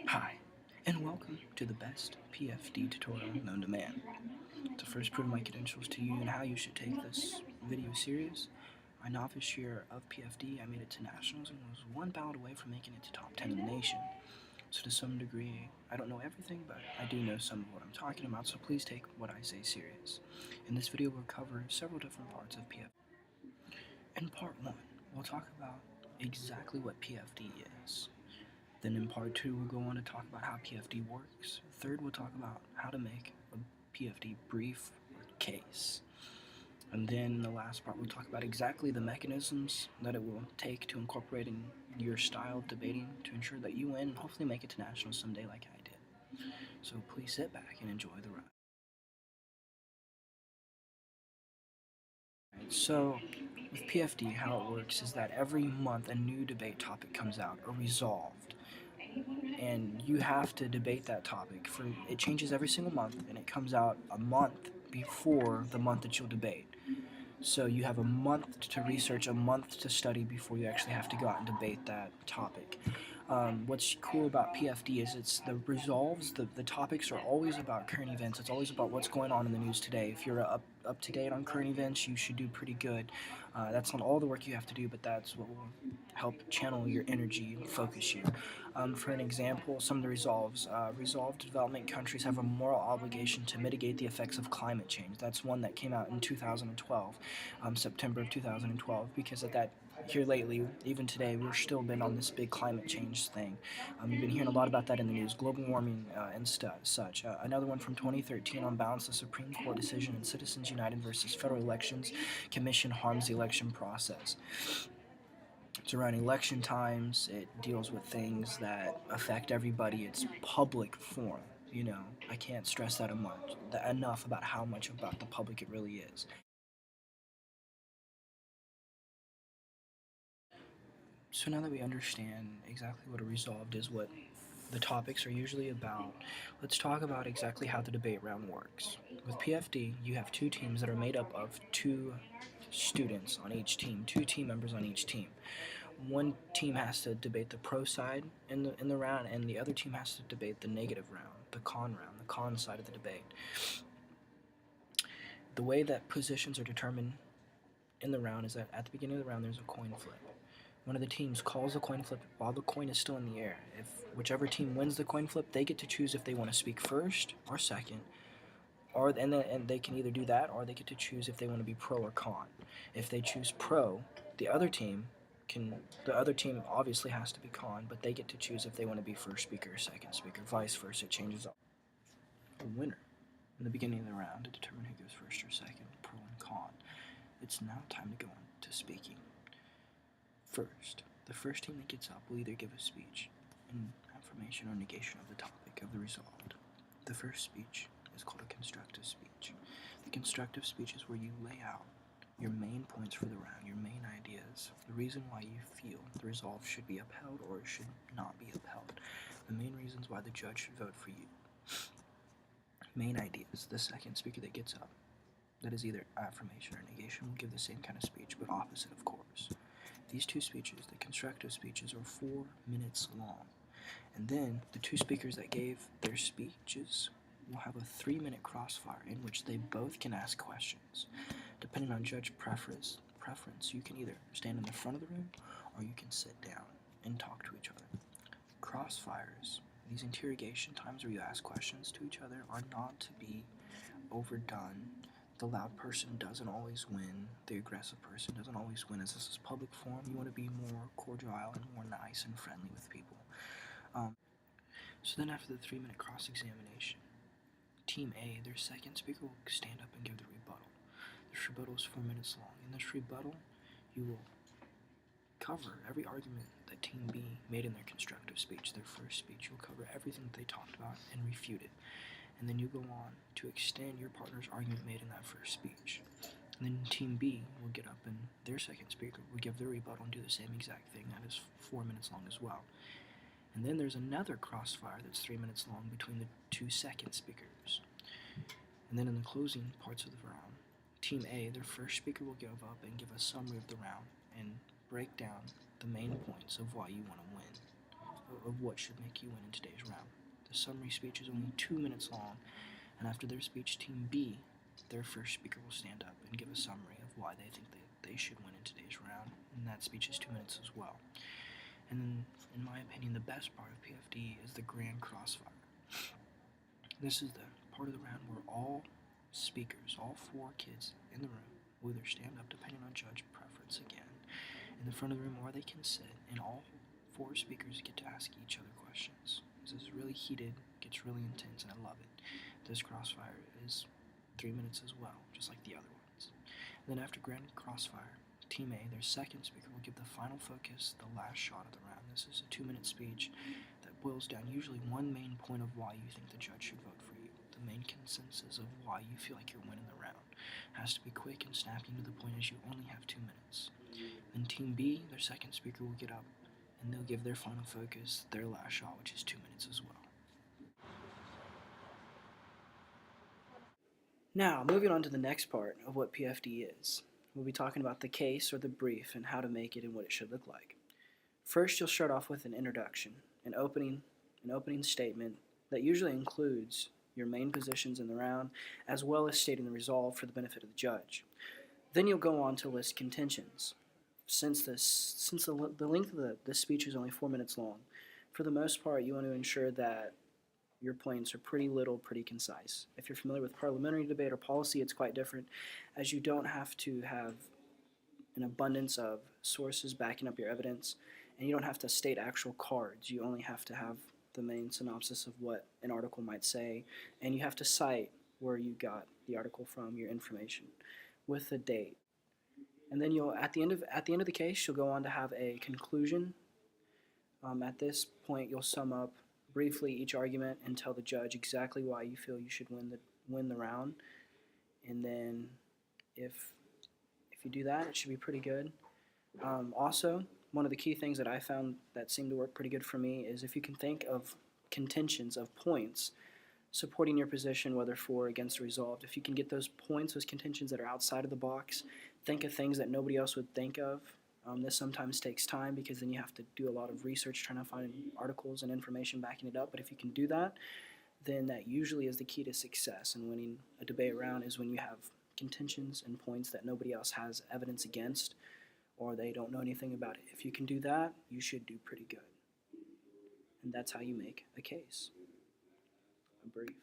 Hi, and welcome to the best PFD tutorial known to man. To first prove my credentials to you and how you should take this video serious, my novice year of PFD, I made it to nationals and was one ballot away from making it to top 10 in the nation. So to some degree, I don't know everything, but I do know some of what I'm talking about, so please take what I say serious. In this video, we'll cover several different parts of PFD. In part 1, we'll talk about exactly what PFD is. Then in part 2, we'll go on to talk about how PFD works. Third, we'll talk about how to make a PFD brief or case. And then in the last part, we'll talk about exactly the mechanisms that it will take to incorporate in your style of debating to ensure that you win and hopefully make it to nationals someday like I did. So please sit back and enjoy the ride. So with PFD, how it works is that every month a new debate topic comes out or resolved, and you have to debate that topic. It changes every single month, and it comes out a month before the month that you'll debate. So you have a month to research, a month to study before you actually have to go out and debate that topic. What's cool about PFD is it's the resolves, the topics are always about current events. It's always about what's going on in the news today. If you're up to date on current events, you should do pretty good. That's not all the work you have to do, but that's what will help channel your energy and focus you. For an example, some of the resolves. Resolved development countries have a moral obligation to mitigate the effects of climate change. That's one that came out in 2012, September of 2012, because at that here lately, even today, we're still been on this big climate change thing. You've been hearing a lot about that in the news, global warming and such. Another one from 2013 on balance, the Supreme Court decision in Citizens United versus Federal Elections Commission harms the election process. It's around election times. It deals with things that affect everybody. It's public forum. I can't stress that enough about how much about the public it really is. So now that we understand exactly what a resolved is, what the topics are usually about, let's talk about exactly how the debate round works. With PFD, you have two teams that are made up of two students on each team, two team members on each team. One team has to debate the pro side in the round, and the other team has to debate the negative round, the con side of the debate. The way that positions are determined in the round is that at the beginning of the round there's a coin flip. One of the teams calls the coin flip while the coin is still in the air. If whichever team wins the coin flip, they get to choose if they want to speak first or second, and they can either do that or they get to choose if they want to be pro or con. If they choose pro, the other team obviously has to be con, but they get to choose if they want to be first speaker or second speaker. Vice versa, it changes up. The winner in the beginning of the round to determine who goes first or second, pro and con. It's now time to go on to speaking. First, the first team that gets up will either give a speech, an affirmation or negation of the topic of the resolved. The first speech is called a constructive speech. The constructive speech is where you lay out your main points for the round, your main ideas, the reason why you feel the resolve should be upheld or it should not be upheld, the main reasons why the judge should vote for you. Main ideas. The second speaker that gets up, that is either affirmation or negation, will give the same kind of speech, but opposite, of course. These two speeches, the constructive speeches, are 4 minutes long. And then the two speakers that gave their speeches will have a 3-minute crossfire in which they both can ask questions. Depending on judge preference, you can either stand in the front of the room or you can sit down and talk to each other. Crossfires, these interrogation times where you ask questions to each other, are not to be overdone. The loud person doesn't always win. The aggressive person doesn't always win. As this is public forum, you want to be more cordial and more nice and friendly with people. So then after the 3-minute cross-examination, Team A, their second speaker, will stand up and give the rebuttal. This rebuttal is 4 minutes long. In this rebuttal, you will cover every argument that Team B made in their constructive speech, their first speech. You'll cover everything that they talked about and refute it. And then you go on to extend your partner's argument made in that first speech. And then Team B will get up and their second speaker will give their rebuttal and do the same exact thing. That is 4 minutes long as well. And then there's another crossfire that's 3 minutes long between the two second speakers. And then in the closing parts of the round, Team A, their first speaker, will give up and give a summary of the round and break down the main points of why you want to win. of what should make you win in today's round. The summary speech is only 2 minutes long, and after their speech, Team B, their first speaker, will stand up and give a summary of why they think they should win in today's round, and that speech is 2 minutes as well. And then, in my opinion, the best part of PFD is the Grand Crossfire. This is the part of the round where all speakers, all 4 kids in the room, will either stand up, depending on judge preference again, in the front of the room, or they can sit, and all 4 speakers get to ask each other questions. This is really heated, gets really intense, and I love it. This crossfire is 3 minutes as well, just like the other ones. And then after Grand Crossfire, Team A, their second speaker, will give the final focus, the last shot of the round. This is a 2-minute speech that boils down usually one main point of why you think the judge should vote for you. The main consensus of why you feel like you're winning the round. It has to be quick and snappy to the point, as you only have 2 minutes. Then Team B, their second speaker, will get up and they'll give their final focus, their last shot, which is 2 minutes as well. Now, moving on to the next part of what PFD is. We'll be talking about the case or the brief and how to make it and what it should look like. First, you'll start off with an introduction, an opening statement that usually includes your main positions in the round, as well as stating the resolve for the benefit of the judge. Then you'll go on to list contentions. Since the length of the speech is only 4 minutes long, for the most part, you want to ensure that your points are pretty concise. If you're familiar with parliamentary debate or policy, it's quite different, as you don't have to have an abundance of sources backing up your evidence, and you don't have to state actual cards. You only have to have the main synopsis of what an article might say, and you have to cite where you got the article from, your information, with the date. And then you'll at the end of the case, you'll go on to have a conclusion. At this point, you'll sum up briefly each argument and tell the judge exactly why you feel you should win the round. And then if you do that, it should be pretty good. Also, one of the key things that I found that seemed to work pretty good for me is if you can think of contentions of points supporting your position, whether for or against or resolved. If you can get those points, those contentions that are outside of the box, think of things that nobody else would think of. This sometimes takes time because then you have to do a lot of research trying to find articles and information backing it up. But if you can do that, then that usually is the key to success. And winning a debate round is when you have contentions and points that nobody else has evidence against, or they don't know anything about it. If you can do that, you should do pretty good. And that's how you make a case. A brief.